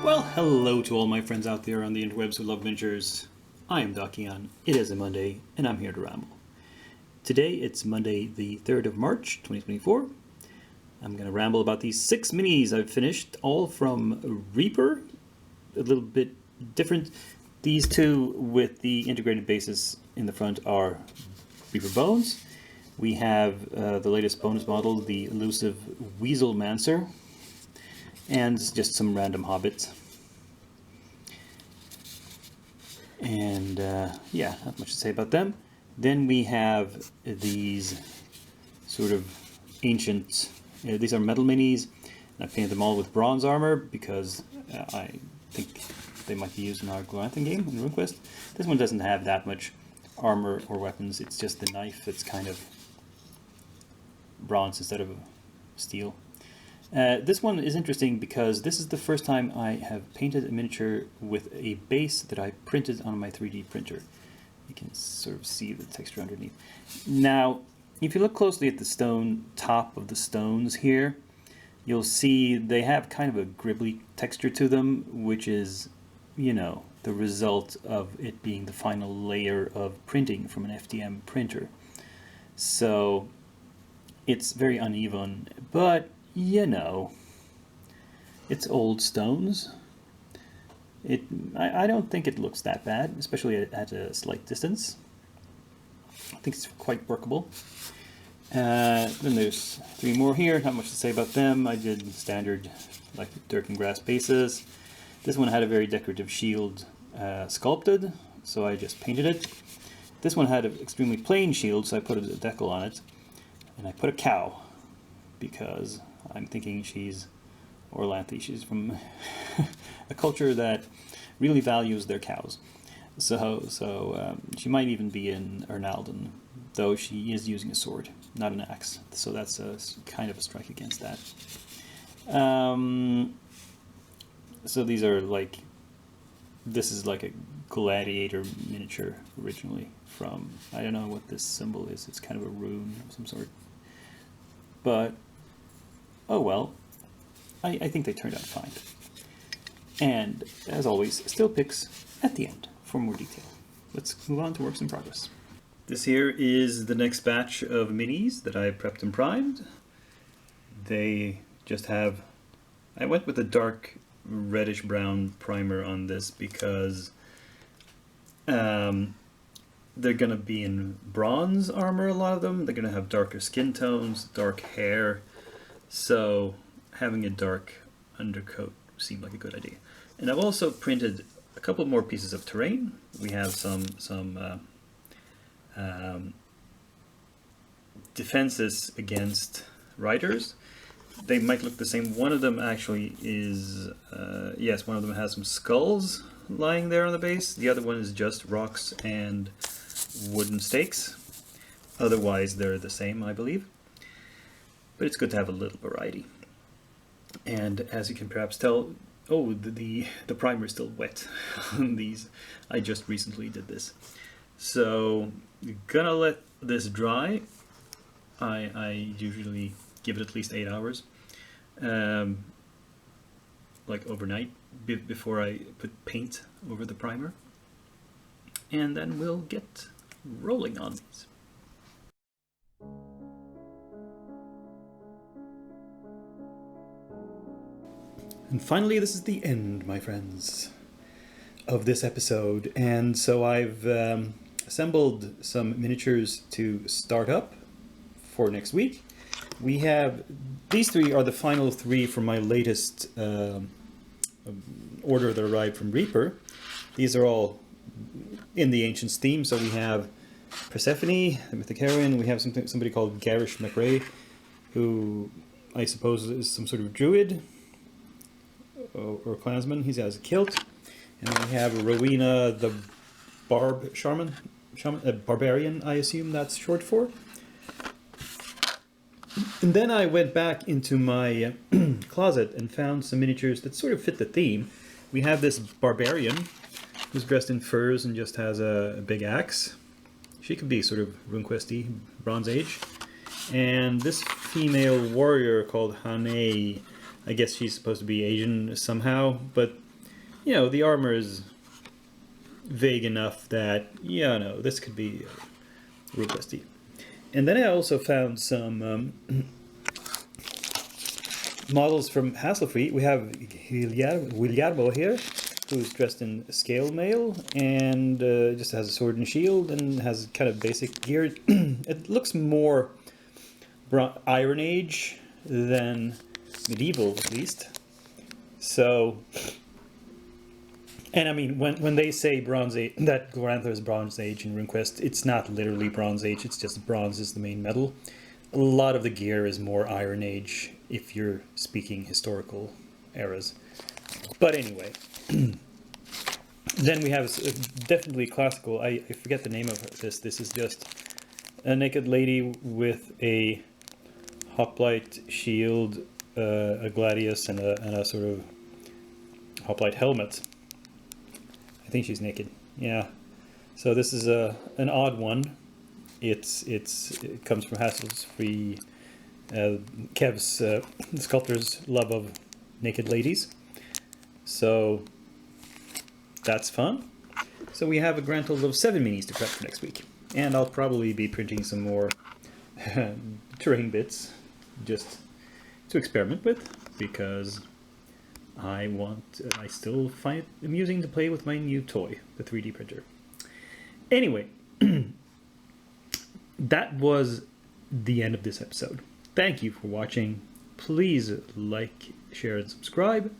Well, hello to all my friends out there on the interwebs who love miniatures. I am Dakian. It is a Monday, and I'm here to ramble. Today, it's Monday the 3rd of March, 2024. I'm going to ramble about these 6 minis I've finished, all from Reaper. A little bit different. These two with the integrated bases in the front are Reaper Bones. We have the latest bonus model, the elusive Weasel Mancer, and just some random hobbits. And yeah, not much to say about them. Then we have these sort of ancient, these are metal minis, and I painted them all with bronze armor because I think they might be used in our Glanthan game in RuneQuest. This one doesn't have that much armor or weapons, it's just the knife that's kind of bronze instead of steel. This one is interesting because this is the first time I have painted a miniature with a base that I printed on my 3D printer. You can sort of see the texture underneath. Now, if you look closely at the stone top of the stones here, you'll see they have kind of a gribbly texture to them, which is, you know, the result of it being the final layer of printing from an FDM printer. So it's very uneven, but you know, it's old stones. I don't think it looks that bad, especially at a slight distance. I think it's quite workable. Then there's 3 more here, not much to say about them. I did standard like dirt and grass bases. This one had a very decorative shield sculpted, so I just painted it. This one had an extremely plain shield, so I put a decal on it. And I put a cow, because I'm thinking she's Orlanthi. She's from a culture that really values their cows. So she might even be in Ernalden, though she is using a sword, not an axe. So that's a kind of a strike against that. So these are like, this is like a gladiator miniature originally from, I don't know what this symbol is. It's kind of a rune of some sort. But oh well, I think they turned out fine. And as always, still pics at the end for more detail. Let's move on to works in progress. This here is the next batch of minis that I prepped and primed. They just have, I went with a dark reddish brown primer on this because they're going to be in bronze armor, a lot of them. They're going to have darker skin tones, dark hair. So having a dark undercoat seemed like a good idea. And I've also printed a couple more pieces of terrain. We have some defenses against riders. They might look the same. One of them actually is, yes, one of them has some skulls lying there on the base. The other one is just rocks and wooden stakes. Otherwise they're the same, I believe. But it's good to have a little variety. And as you can perhaps tell, oh, the primer is still wet on these. I just recently did this. So gonna let this dry. I usually give it at least 8 hours, like overnight, before I put paint over the primer. And then we'll get rolling on these. And finally, this is the end, my friends, of this episode. And so I've assembled some miniatures to start up for next week. We have, these 3 are the final 3 from my latest order that arrived from Reaper. These are all in the Ancients theme. So we have Persephone, the mythic heroine. We have somebody called Garish McRae, who I suppose is some sort of druid or clansman. He has a kilt. And then we have Rowena the barbarian, I assume that's short for. And then I went back into my closet and found some miniatures that sort of fit the theme. We have this barbarian who's dressed in furs and just has a big axe. She could be sort of RuneQuest-y, Bronze Age. And this female warrior called Hane, I guess she's supposed to be Asian somehow, but you know, the armor is vague enough that, yeah, no, this could be real dusty. And then I also found some models from Hasselfree. We have Guillermo here, who's dressed in scale mail and just has a sword and shield and has kind of basic gear. It looks more Iron Age than medieval, at least. So, and I mean, when they say Bronze Age, that Glorantha is Bronze Age in RuneQuest, it's not literally Bronze Age, it's just bronze is the main metal. A lot of the gear is more Iron Age if you're speaking historical eras. But anyway, then we have definitely classical. I forget the name of this. This is just a naked lady with a hoplite shield, a gladius, and a sort of hoplite helmet. I think she's naked. Yeah. So this is an odd one. It comes from Hasselfree, Kev's sculptor's love of naked ladies. So that's fun. So we have a grand total of 7 minis to prep for next week. And I'll probably be printing some more terrain bits just to experiment with, because I still find it amusing to play with my new toy, the 3D printer. Anyway, that was the end of this episode. Thank you for watching. Please like, share, and subscribe.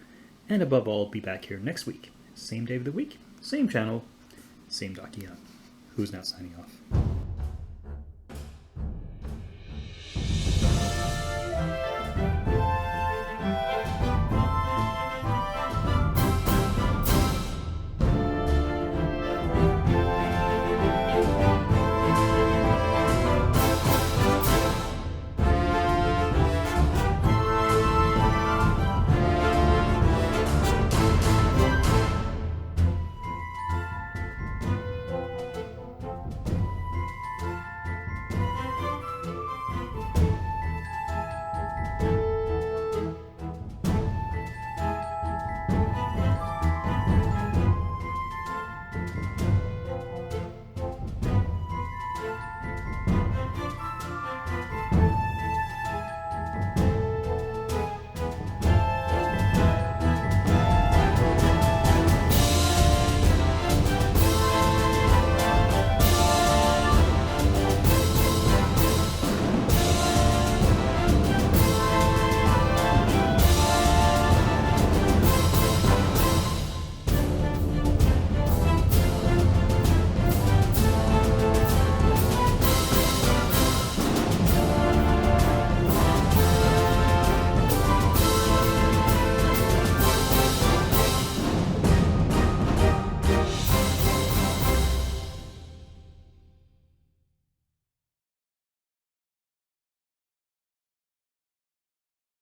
And above all, be back here next week. Same day of the week, same channel, same Dakian. Who's now signing off.